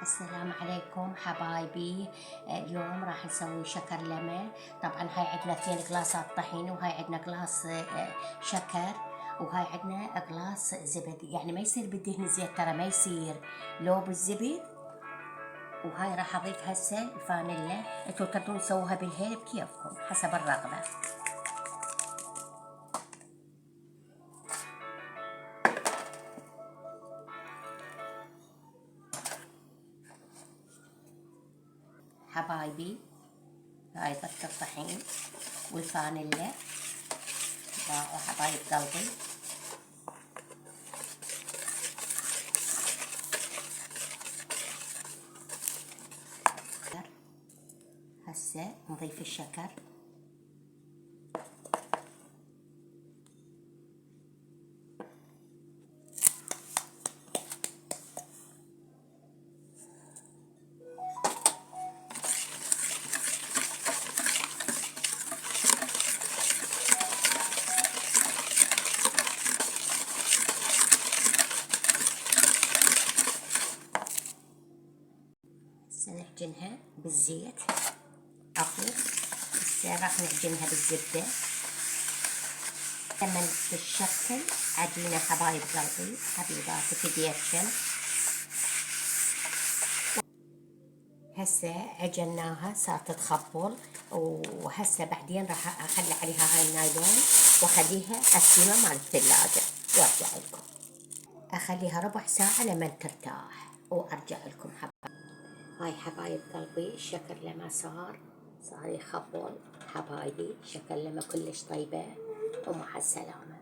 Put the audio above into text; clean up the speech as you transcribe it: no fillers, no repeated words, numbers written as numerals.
السلام عليكم حبايبي. اليوم راح نسوي شكرلمة. طبعا هاي عندنا 2 قلاصات طحين، وهاي عندنا قلاص شكر، وهاي عندنا قلاص زبد. يعني ما يصير بالدهن زيت، ترى ما يصير، لو بالزبد. وهاي راح اضيف هسه الفانيلا. انتوا تقدرون تسووها بالهيل بكيفكم حسب الرغبة. حبايبي هاي ضفت الطحين والفانيلا. حبايب قلبي، هسه نضيف الشكر. نعجنها بالزيت أطيب. هسه راح نعجنها بالزبدة لما تتشكل عجينة. حبايب قلبي حبيباتي في بيتكم، هسه عجناها صارت تخبل. وهسه بعدين راح اخلي عليها هاي النايلون واخليها اسيمة مال الثلاجة وارجع لكم. اخليها ربع ساعة لما ترتاح وارجع لكم حبايب. هاي حبايب قلبي الشكل لما صار يخبل. حبايبي شكل لما كلش طيبة، ومع السلامة.